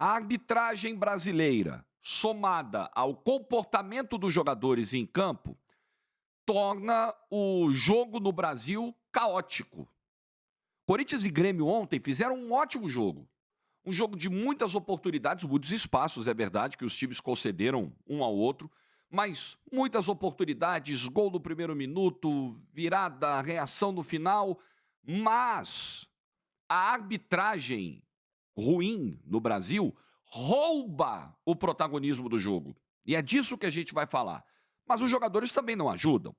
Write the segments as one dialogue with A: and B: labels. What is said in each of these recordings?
A: A arbitragem brasileira, somada ao comportamento dos jogadores em campo, torna o jogo no Brasil caótico. Corinthians e Grêmio ontem fizeram um ótimo jogo. Um jogo de muitas oportunidades, muitos espaços, é verdade, que os times concederam um ao outro, mas muitas oportunidades, gol no primeiro minuto, virada, reação no final, mas a arbitragem ruim no Brasil rouba o protagonismo do jogo. E é disso que a gente vai falar. Mas os jogadores também não ajudam.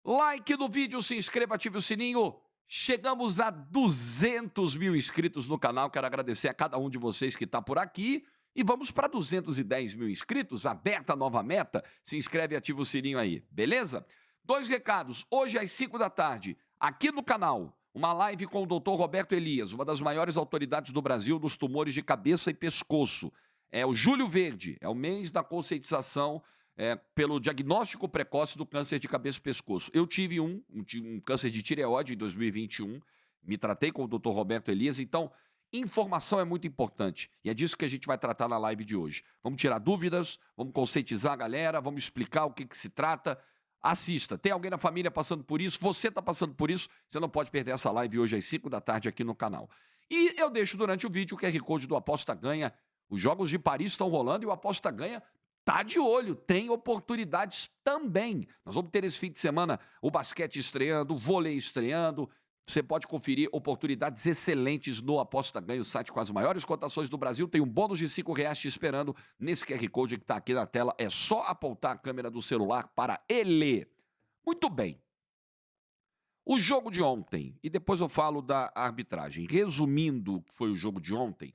A: Like no vídeo, se inscreva, ative o sininho. Chegamos a 200 mil inscritos no canal. Quero agradecer a cada um de vocês que está por aqui. E vamos para 210 mil inscritos, aberta a nova meta. Se inscreve e ativa o sininho aí, beleza? Dois recados. Hoje às 5 da tarde, aqui no canal, uma live com o Dr. Roberto Elias, uma das maiores autoridades do Brasil dos tumores de cabeça e pescoço. É o Julho Verde, é o mês da conscientização pelo diagnóstico precoce do câncer de cabeça e pescoço. Eu tive um câncer de tireoide em 2021, me tratei com o Dr. Roberto Elias, então informação é muito importante e é disso que a gente vai tratar na live de hoje. Vamos tirar dúvidas, vamos conscientizar a galera, vamos explicar o que se trata. Assista, tem alguém na família passando por isso, você está passando por isso, você não pode perder essa live hoje às 5 da tarde aqui no canal. E eu deixo durante o vídeo o QR Code do Aposta Ganha. Os Jogos de Paris estão rolando e o Aposta Ganha tá de olho, tem oportunidades também. Nós vamos ter esse fim de semana o basquete estreando, o vôlei estreando. Você pode conferir oportunidades excelentes no Aposta Ganha, o site com as maiores cotações do Brasil. Tem um bônus de R$ 5 te esperando nesse QR Code que está aqui na tela. É só apontar a câmera do celular para ele. Muito bem. O jogo de ontem, e depois eu falo da arbitragem. Resumindo o que foi o jogo de ontem,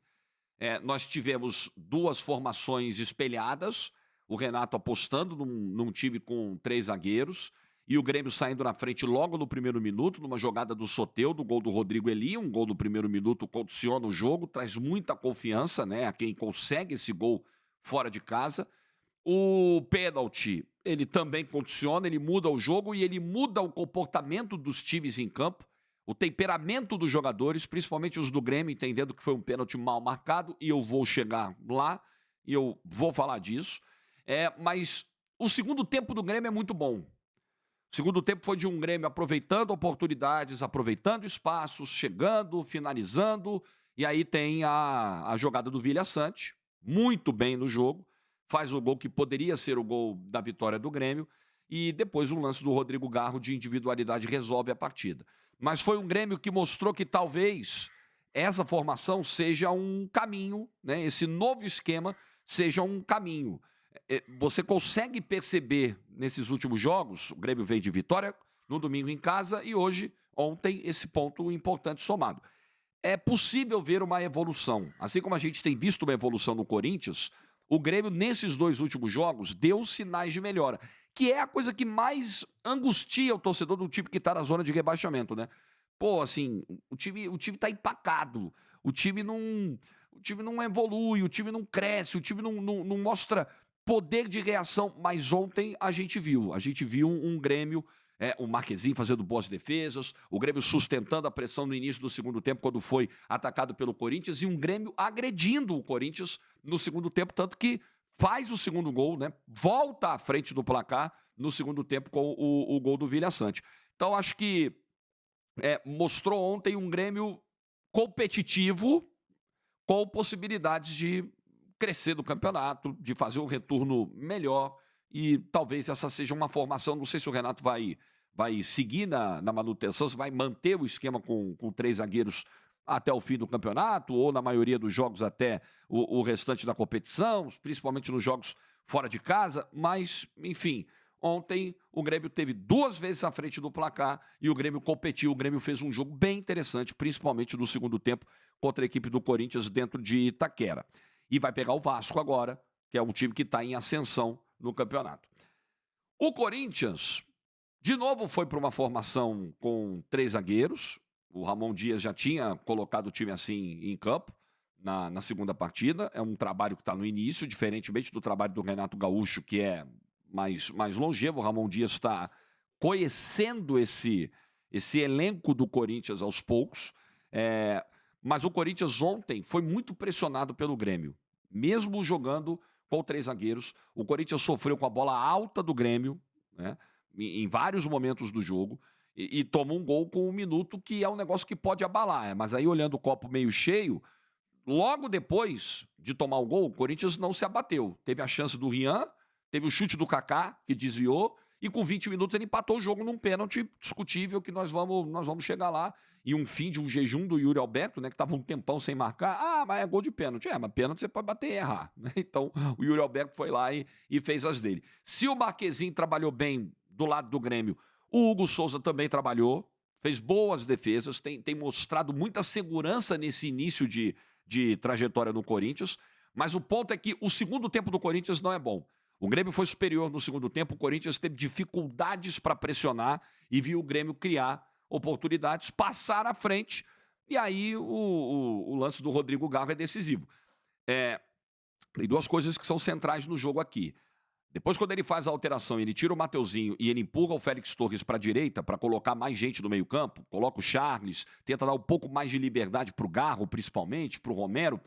A: nós tivemos duas formações espelhadas, o Renato apostando num time com 3 zagueiros, e o Grêmio saindo na frente logo no primeiro minuto, numa jogada do Soteldo, gol do Rodrigo Eli, um gol no primeiro minuto condiciona o jogo, traz muita confiança, né, a quem consegue esse gol fora de casa. O pênalti, ele também condiciona, ele muda o jogo e ele muda o comportamento dos times em campo, o temperamento dos jogadores, principalmente os do Grêmio, entendendo que foi um pênalti mal marcado, e eu vou chegar lá, e eu vou falar disso. Mas o segundo tempo do Grêmio é muito bom. O segundo tempo foi de um Grêmio aproveitando oportunidades, aproveitando espaços, chegando, finalizando, e aí tem a jogada do Vilha Sante, muito bem no jogo, faz o gol que poderia ser o gol da vitória do Grêmio, e depois um lance do Rodrigo Garro de individualidade resolve a partida. Mas foi um Grêmio que mostrou que talvez essa formação seja um caminho, né? Esse novo esquema seja um caminho. Você consegue perceber nesses últimos jogos, o Grêmio veio de vitória no domingo em casa e hoje, ontem, esse ponto importante somado. É possível ver uma evolução. Assim como a gente tem visto uma evolução no Corinthians, o Grêmio, nesses 2 últimos jogos, deu sinais de melhora, que é a coisa que mais angustia o torcedor do time que está na zona de rebaixamento, né? Pô, assim, o time tá empacado, o time não evolui, o time não cresce, o time não mostra poder de reação, mas ontem a gente viu um Grêmio, o Marquezinho fazendo boas defesas, o Grêmio sustentando a pressão no início do segundo tempo quando foi atacado pelo Corinthians e um Grêmio agredindo o Corinthians no segundo tempo, tanto que faz o segundo gol, né? Volta à frente do placar no segundo tempo com o gol do Vilha Sante. Então acho que mostrou ontem um Grêmio competitivo com possibilidades de crescer no campeonato, de fazer um retorno melhor e talvez essa seja uma formação, não sei se o Renato vai seguir na manutenção, se vai manter o esquema com 3 zagueiros até o fim do campeonato ou na maioria dos jogos até o restante da competição, principalmente nos jogos fora de casa, mas enfim, ontem o Grêmio teve 2 vezes à frente do placar e o Grêmio competiu, o Grêmio fez um jogo bem interessante, principalmente no segundo tempo contra a equipe do Corinthians dentro de Itaquera. E vai pegar o Vasco agora, que é um time que está em ascensão no campeonato. O Corinthians, de novo, foi para uma formação com 3 zagueiros. O Ramon Dias já tinha colocado o time assim em campo na segunda partida. É um trabalho que está no início, diferentemente do trabalho do Renato Gaúcho, que é mais longevo. O Ramon Dias está conhecendo esse elenco do Corinthians aos poucos. Mas o Corinthians ontem foi muito pressionado pelo Grêmio. mesmo jogando com 3 zagueiros. O Corinthians sofreu com a bola alta do Grêmio, né, em vários momentos do jogo, e tomou um gol com 1 minuto, que é um negócio que pode abalar. Mas aí, olhando o copo meio cheio, logo depois de tomar o gol, o Corinthians não se abateu. Teve a chance do Rian, teve o chute do Kaká, que desviou, e com 20 minutos ele empatou o jogo num pênalti discutível, que nós vamos chegar lá. E um fim de um jejum do Yuri Alberto, né, que estava um tempão sem marcar. Ah, mas é gol de pênalti. Mas pênalti você pode bater e errar, né? Então, o Yuri Alberto foi lá e fez as dele. Se o Marquezinho trabalhou bem do lado do Grêmio, o Hugo Souza também trabalhou, fez boas defesas, tem mostrado muita segurança nesse início de trajetória no Corinthians, mas o ponto é que o segundo tempo do Corinthians não é bom. O Grêmio foi superior no segundo tempo, o Corinthians teve dificuldades para pressionar e viu o Grêmio criar oportunidades, passar à frente, e aí o lance do Rodrigo Garro é decisivo. Tem 2 coisas que são centrais no jogo aqui. Depois, quando ele faz a alteração, ele tira o Mateuzinho e ele empurra o Félix Torres para a direita para colocar mais gente no meio-campo, coloca o Charles, tenta dar um pouco mais de liberdade para o Garro, principalmente, para o Romero,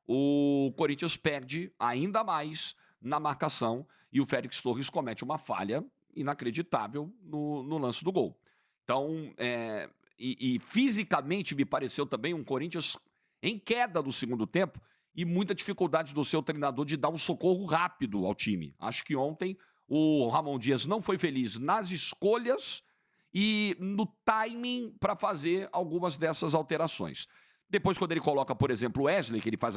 A: o Corinthians perde ainda mais na marcação e o Félix Torres comete uma falha inacreditável no lance do gol. Então, fisicamente me pareceu também um Corinthians em queda no segundo tempo e muita dificuldade do seu treinador de dar um socorro rápido ao time. Acho que ontem o Ramon Dias não foi feliz nas escolhas e no timing para fazer algumas dessas alterações. Depois, quando ele coloca, por exemplo, o Wesley, que ele faz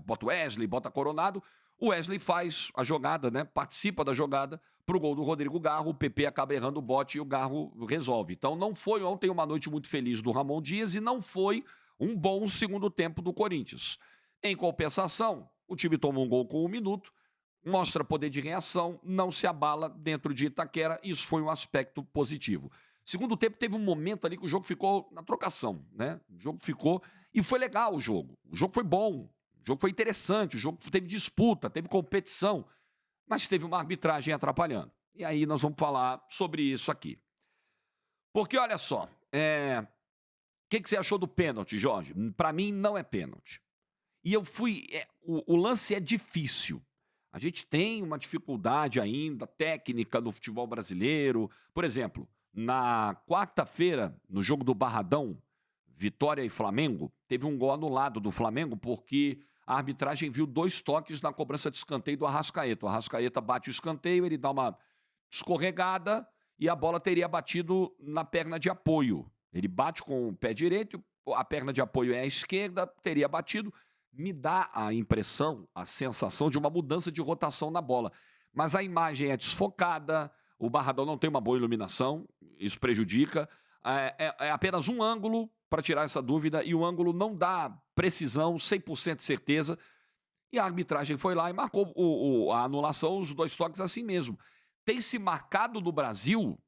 A: bota o Wesley, bota Coronado, o Wesley faz a jogada, né? Participa da jogada para o gol do Rodrigo Garro, o PP acaba errando o bote e o Garro resolve. Então não foi ontem uma noite muito feliz do Ramon Dias e não foi um bom segundo tempo do Corinthians. Em compensação, o time tomou um gol com 1 minuto, mostra poder de reação, não se abala dentro de Itaquera, isso foi um aspecto positivo. Segundo tempo, teve um momento ali que o jogo ficou na trocação, né? O jogo ficou... E foi legal o jogo. O jogo foi bom, o jogo foi interessante, o jogo teve disputa, teve competição, mas teve uma arbitragem atrapalhando. E aí nós vamos falar sobre isso aqui. Porque, olha só, o que você achou do pênalti, Jorge? Para mim, não é pênalti. E eu fui... o lance é difícil. A gente tem uma dificuldade ainda técnica no futebol brasileiro. Por exemplo, na quarta-feira, no jogo do Barradão, Vitória e Flamengo, teve um gol anulado do Flamengo porque a arbitragem viu 2 toques na cobrança de escanteio do Arrascaeta. O Arrascaeta bate o escanteio, ele dá uma escorregada e a bola teria batido na perna de apoio. Ele bate com o pé direito, a perna de apoio é a esquerda, teria batido. Me dá a impressão, a sensação de uma mudança de rotação na bola. Mas a imagem é desfocada, o Barradão não tem uma boa iluminação, isso prejudica. É apenas um ângulo para tirar essa dúvida e o ângulo não dá precisão, 100% de certeza. E a arbitragem foi lá e marcou a anulação, os 2 toques assim mesmo. Tem se marcado no Brasil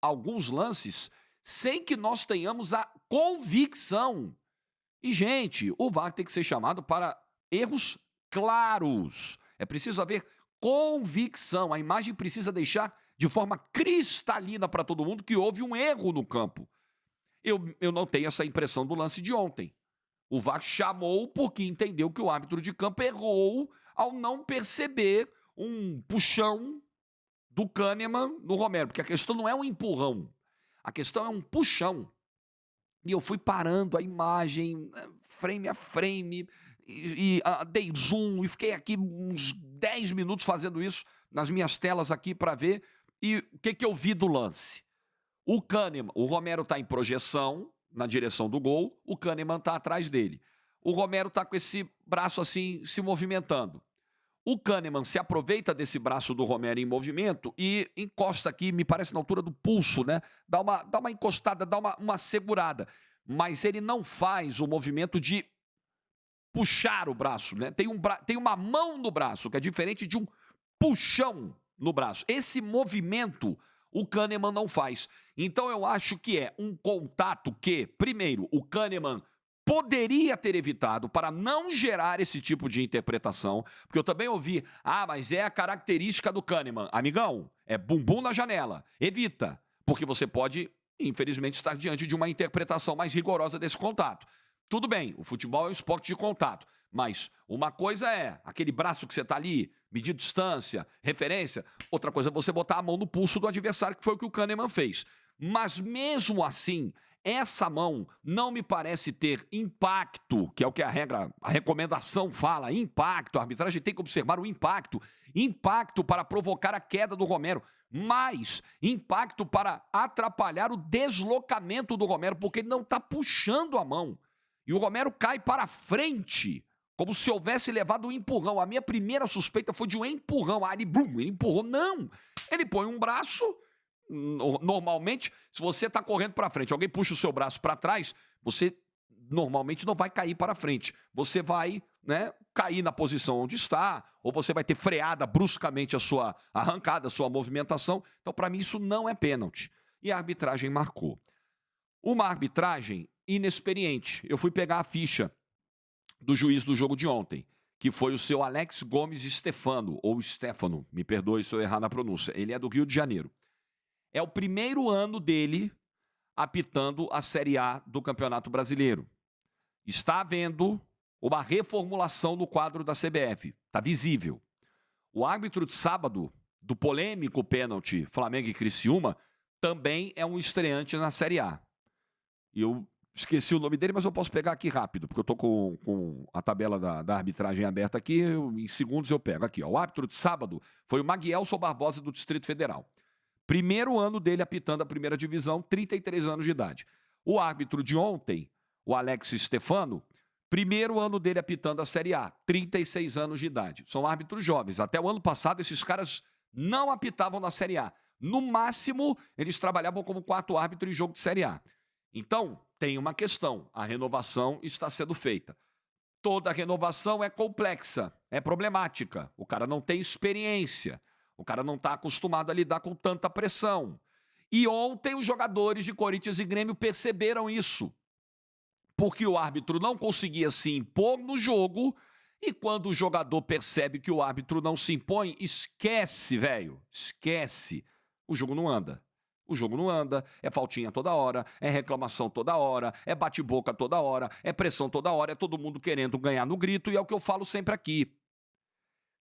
A: alguns lances sem que nós tenhamos a convicção. E, gente, o VAR tem que ser chamado para erros claros. É preciso haver convicção. A imagem precisa deixar de forma cristalina para todo mundo que houve um erro no campo. Eu não tenho essa impressão do lance de ontem. O VAR chamou porque entendeu que o árbitro de campo errou ao não perceber um puxão do Kahneman no Romero. Porque a questão não é um empurrão. A questão é um puxão. E eu fui parando a imagem, frame a frame, dei zoom e fiquei aqui uns 10 minutos fazendo isso nas minhas telas aqui para ver. E o que eu vi do lance? O Kahneman, o Romero está em projeção na direção do gol, o Kahneman está atrás dele. O Romero está com esse braço assim se movimentando. O Kahneman se aproveita desse braço do Romero em movimento e encosta aqui, me parece na altura do pulso, né? Dá uma encostada, dá uma segurada. Mas ele não faz o movimento de puxar o braço, né? Tem uma mão no braço, que é diferente de um puxão no braço. Esse movimento o Kahneman não faz. Então eu acho que é um contato que, primeiro, o Kahneman poderia ter evitado para não gerar esse tipo de interpretação, porque eu também ouvi, mas é a característica do Kahneman. Amigão, é bumbum na janela, evita, porque você pode, infelizmente, estar diante de uma interpretação mais rigorosa desse contato. Tudo bem, o futebol é um esporte de contato, Mas uma coisa é aquele braço que você tá ali, medir distância, referência. Outra coisa é você botar a mão no pulso do adversário, que foi o que o Kahneman fez. Mas mesmo assim, essa mão não me parece ter impacto, que é o que a recomendação fala, impacto. A arbitragem tem que observar o impacto para provocar a queda do Romero, mas impacto para atrapalhar o deslocamento do Romero, porque ele não está puxando a mão. E o Romero cai para frente, como se houvesse levado um empurrão. A minha primeira suspeita foi de um empurrão. Ele empurrou. Não! Ele põe um braço. Normalmente, se você está correndo para frente, alguém puxa o seu braço para trás, você normalmente não vai cair para frente. Você vai, né, cair na posição onde está, ou você vai ter freada bruscamente a sua arrancada, a sua movimentação. Então, para mim, isso não é pênalti. E a arbitragem marcou. Uma arbitragem inexperiente. Eu fui pegar a ficha do juiz do jogo de ontem, que foi o seu Alex Gomes Stefano, ou Stefano, me perdoe se eu errar na pronúncia. Ele é do Rio de Janeiro. É o primeiro ano dele apitando a Série A do Campeonato Brasileiro. Está havendo uma reformulação no quadro da CBF. Está visível. O árbitro de sábado, do polêmico pênalti Flamengo e Criciúma, também é um estreante na Série A. Eu esqueci o nome dele, mas eu posso pegar aqui rápido, porque eu estou com a tabela da arbitragem aberta aqui, em segundos eu pego aqui. Ó. O árbitro de sábado foi o Maguielson Barbosa, do Distrito Federal. Primeiro ano dele apitando a primeira divisão, 33 anos de idade. O árbitro de ontem, o Alex Stefano, primeiro ano dele apitando a Série A, 36 anos de idade. São árbitros jovens. Até o ano passado, esses caras não apitavam na Série A. No máximo, eles trabalhavam como quarto árbitro em jogo de Série A. Então, tem uma questão. A renovação está sendo feita. Toda renovação é complexa, é problemática. O cara não tem experiência. O cara não está acostumado a lidar com tanta pressão. E ontem os jogadores de Corinthians e Grêmio perceberam isso. Porque o árbitro não conseguia se impor no jogo. E quando o jogador percebe que o árbitro não se impõe, esquece, velho. Esquece. O jogo não anda. O jogo não anda, é faltinha toda hora, é reclamação toda hora, é bate-boca toda hora, é pressão toda hora, é todo mundo querendo ganhar no grito, e é o que eu falo sempre aqui.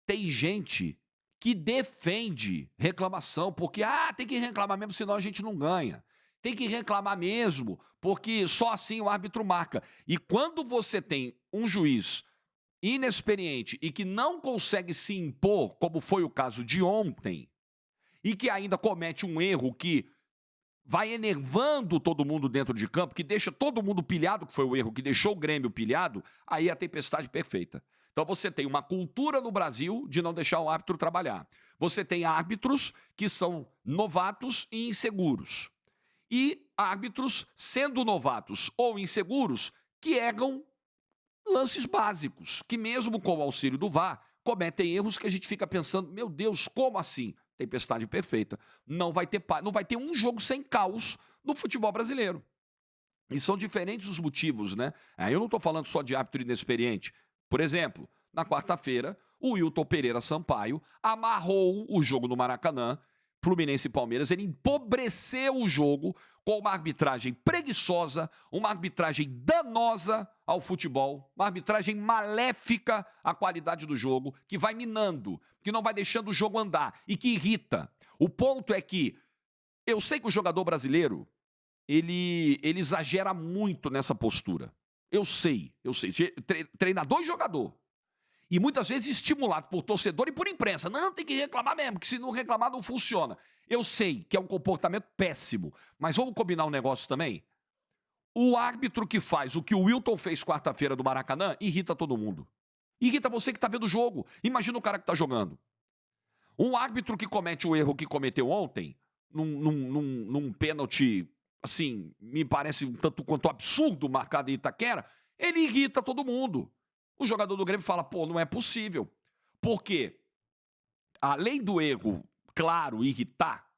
A: Tem gente que defende reclamação, porque tem que reclamar mesmo, senão a gente não ganha. Tem que reclamar mesmo, porque só assim o árbitro marca. E quando você tem um juiz inexperiente e que não consegue se impor, como foi o caso de ontem, e que ainda comete um erro que vai enervando todo mundo dentro de campo, que deixa todo mundo pilhado, que foi o erro que deixou o Grêmio pilhado, aí é a tempestade perfeita. Então você tem uma cultura no Brasil de não deixar o árbitro trabalhar. Você tem árbitros que são novatos e inseguros. E árbitros, sendo novatos ou inseguros, que erram lances básicos, que mesmo com o auxílio do VAR, cometem erros que a gente fica pensando, meu Deus, como assim? Tempestade perfeita. Não vai ter um jogo sem caos no futebol brasileiro. E são diferentes os motivos, né? Eu não estou falando só de árbitro inexperiente. Por exemplo, na quarta-feira, o Wilton Pereira Sampaio amarrou o jogo no Maracanã, Fluminense e Palmeiras. Ele empobreceu o jogo com uma arbitragem preguiçosa, uma arbitragem danosa ao futebol, uma arbitragem maléfica à qualidade do jogo, que vai minando, que não vai deixando o jogo andar e que irrita. O ponto é que eu sei que o jogador brasileiro, ele exagera muito nessa postura. Eu sei. Treinador e jogador. E muitas vezes estimulado por torcedor e por imprensa. Não, tem que reclamar mesmo, que se não reclamar não funciona. Eu sei que é um comportamento péssimo, mas vamos combinar um negócio também? O árbitro que faz o que o Wilton fez quarta-feira do Maracanã irrita todo mundo. Irrita você que está vendo o jogo. Imagina o cara que está jogando. Um árbitro que comete o erro que cometeu ontem, num pênalti, assim, me parece um tanto quanto absurdo marcado em Itaquera, ele irrita todo mundo. O jogador do Grêmio fala, não é possível. Por quê? Além do erro, claro, irritar,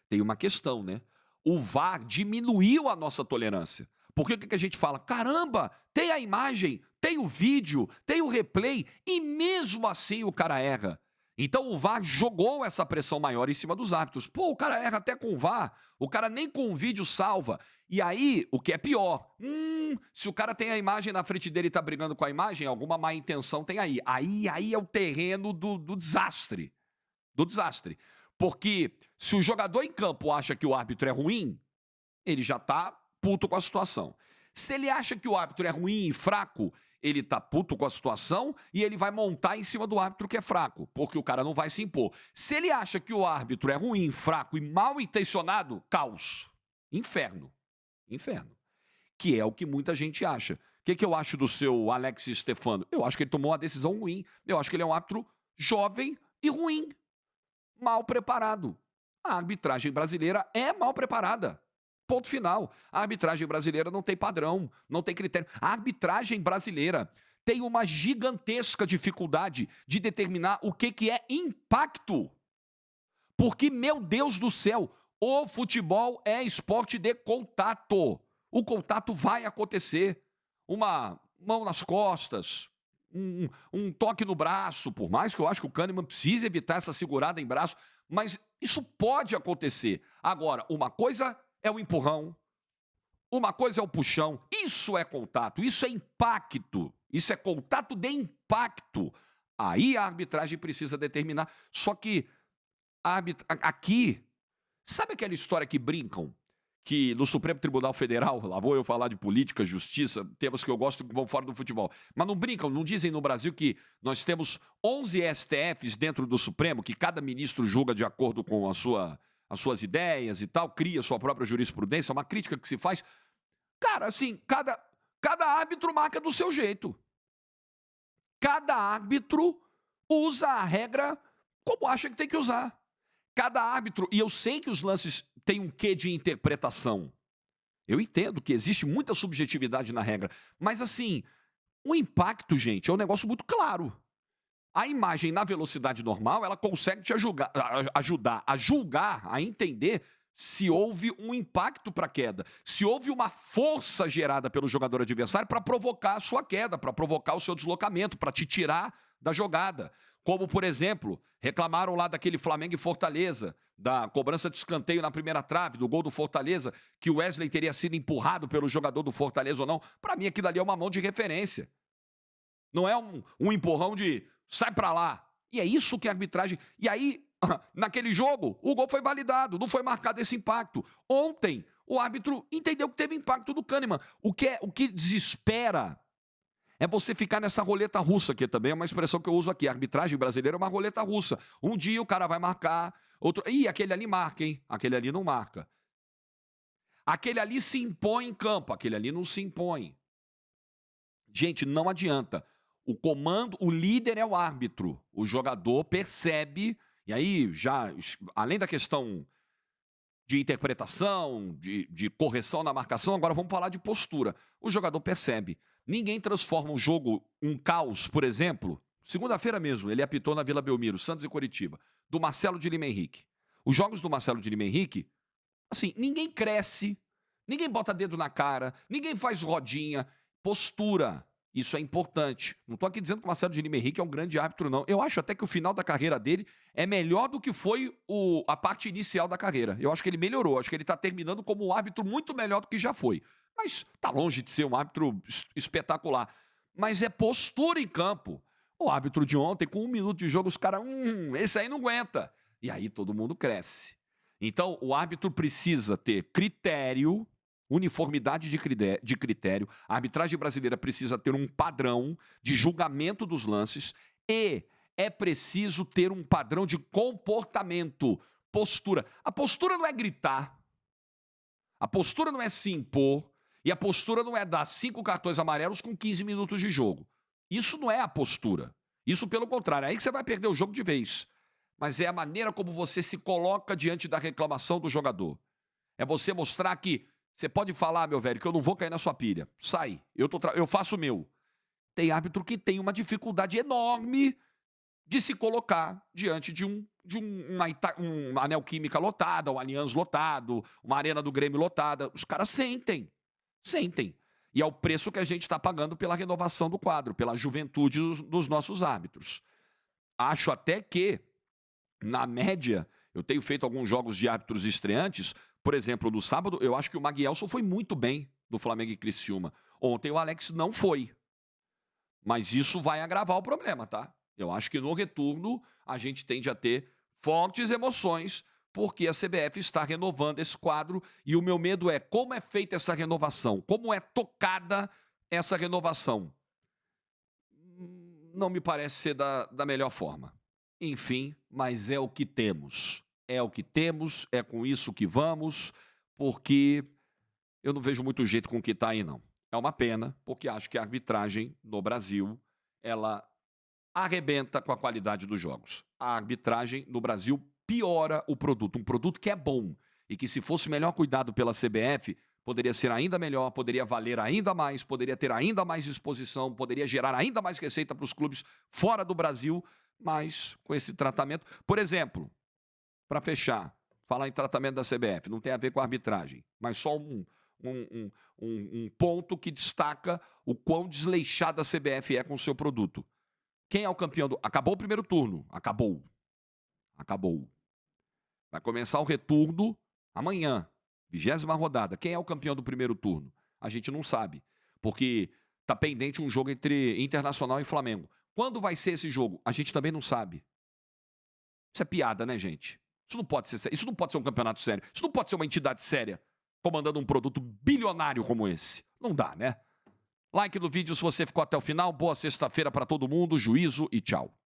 A: tem uma questão, né? O VAR diminuiu a nossa tolerância. Porque o que a gente fala? Caramba, tem a imagem, tem o vídeo, tem o replay, e mesmo assim o cara erra. Então o VAR jogou essa pressão maior em cima dos árbitros. Pô, o cara erra até com o VAR, o cara nem com o vídeo salva. E aí, o que é pior, se o cara tem a imagem na frente dele e tá brigando com a imagem, alguma má intenção tem aí. Aí é o terreno do desastre. Do desastre. Porque se o jogador em campo acha que o árbitro é ruim, ele já tá puto com a situação. Se ele acha que o árbitro é ruim e fraco, ele tá puto com a situação e ele vai montar em cima do árbitro que é fraco, porque o cara não vai se impor. Se ele acha que o árbitro é ruim, fraco e mal intencionado, caos. Inferno. Inferno. Que é o que muita gente acha. O que eu acho do seu Alex Stefano? Eu acho que ele tomou uma decisão ruim. Eu acho que ele é um árbitro jovem e ruim. Mal preparado. A arbitragem brasileira é mal preparada. Ponto final. A arbitragem brasileira não tem padrão, não tem critério. A arbitragem brasileira tem uma gigantesca dificuldade de determinar o que é impacto. Porque, meu Deus do céu, o futebol é esporte de contato. O contato vai acontecer. Uma mão nas costas, um toque no braço, por mais que eu acho que o Kahneman precise evitar essa segurada em braço, mas isso pode acontecer. Agora, uma coisa é o empurrão, uma coisa é o puxão. Isso é contato, isso é impacto, isso é contato de impacto. Aí a arbitragem precisa determinar. Só que aqui, sabe aquela história que brincam? Que no Supremo Tribunal Federal, lá vou eu falar de política, justiça, temas que eu gosto que vão fora do futebol. Mas não brincam, não dizem no Brasil que nós temos 11 STFs dentro do Supremo, que cada ministro julga de acordo com as suas ideias e tal, cria sua própria jurisprudência, é uma crítica que se faz. Cara, assim, cada árbitro marca do seu jeito. Cada árbitro usa a regra como acha que tem que usar. Cada árbitro, e eu sei que os lances têm um quê de interpretação. Eu entendo que existe muita subjetividade na regra, mas assim, o impacto, gente, é um negócio muito claro. A imagem na velocidade normal, ela consegue te ajudar a julgar, a entender se houve um impacto para a queda, se houve uma força gerada pelo jogador adversário para provocar a sua queda, para provocar o seu deslocamento, para te tirar da jogada. Como, por exemplo, reclamaram lá daquele Flamengo e Fortaleza, da cobrança de escanteio na primeira trave, do gol do Fortaleza, que o Wesley teria sido empurrado pelo jogador do Fortaleza ou não. Para mim, aquilo ali é uma mão de referência. Não é um empurrão de sai pra lá. E é isso que a arbitragem... E aí, naquele jogo, o gol foi validado, não foi marcado esse impacto. Ontem, o árbitro entendeu que teve impacto do Kahneman. O que desespera é você ficar nessa roleta russa, que também é uma expressão que eu uso aqui. A arbitragem brasileira é uma roleta russa. Um dia o cara vai marcar, outro... Ih, aquele ali marca, hein? Aquele ali não marca. Aquele ali se impõe em campo, aquele ali não se impõe. Gente, não adianta. O comando, o líder é o árbitro. O jogador percebe, e aí já, além da questão de interpretação, de correção na marcação, agora vamos falar de postura. O jogador percebe. Ninguém transforma um jogo, um caos, por exemplo. Segunda-feira mesmo, ele apitou na Vila Belmiro, Santos e Coritiba, do Marcelo de Lima Henrique. Os jogos do Marcelo de Lima Henrique, assim, ninguém cresce, ninguém bota dedo na cara, ninguém faz rodinha. Postura. Isso é importante. Não estou aqui dizendo que o Marcelo de Lima Henrique é um grande árbitro, não. Eu acho até que o final da carreira dele é melhor do que foi a parte inicial da carreira. Eu acho que ele melhorou. Acho que ele está terminando como um árbitro muito melhor do que já foi. Mas está longe de ser um árbitro espetacular. Mas é postura em campo. O árbitro de ontem, com 1 minuto de jogo, os caras, esse aí não aguenta. E aí todo mundo cresce. Então, o árbitro precisa ter critério, uniformidade de critério. A arbitragem brasileira precisa ter um padrão de julgamento dos lances e é preciso ter um padrão de comportamento, postura. A postura não é gritar, a postura não é se impor e a postura não é dar 5 cartões amarelos com 15 minutos de jogo. Isso não é a postura. Isso, pelo contrário, é aí que você vai perder o jogo de vez. Mas é a maneira como você se coloca diante da reclamação do jogador. É você mostrar que você pode falar, meu velho, que eu não vou cair na sua pilha. Sai, eu faço o meu. Tem árbitro que tem uma dificuldade enorme de se colocar diante de uma Neoquímica lotada, um Allianz lotado, uma Arena do Grêmio lotada. Os caras sentem. E é o preço que a gente está pagando pela renovação do quadro, pela juventude dos nossos árbitros. Acho até que, na média, eu tenho feito alguns jogos de árbitros estreantes. Por exemplo, no sábado, eu acho que o Maguielson foi muito bem do Flamengo e Criciúma. Ontem o Alex não foi. Mas isso vai agravar o problema, tá? Eu acho que no retorno a gente tende a ter fortes emoções, porque a CBF está renovando esse quadro e o meu medo é como é feita essa renovação, como é tocada essa renovação. Não me parece ser da melhor forma. Enfim, mas é o que temos. É o que temos, é com isso que vamos, porque eu não vejo muito jeito com o que está aí, não. É uma pena, porque acho que a arbitragem no Brasil, ela arrebenta com a qualidade dos jogos. A arbitragem no Brasil piora o produto. Um produto que é bom e que, se fosse melhor cuidado pela CBF, poderia ser ainda melhor, poderia valer ainda mais, poderia ter ainda mais exposição, poderia gerar ainda mais receita para os clubes fora do Brasil, mas com esse tratamento. Por exemplo, para fechar, falar em tratamento da CBF, não tem a ver com a arbitragem, mas só um ponto que destaca o quão desleixada a CBF é com o seu produto. Quem é o campeão do... Acabou o primeiro turno. Acabou. Vai começar o retorno amanhã. 20ª rodada. Quem é o campeão do primeiro turno? A gente não sabe. Porque tá pendente um jogo entre Internacional e Flamengo. Quando vai ser esse jogo? A gente também não sabe. Isso é piada, né, gente? Isso não pode ser sério. Isso não pode ser um campeonato sério. Isso não pode ser uma entidade séria comandando um produto bilionário como esse. Não dá, né? Like no vídeo se você ficou até o final. Boa sexta-feira para todo mundo. Juízo e tchau.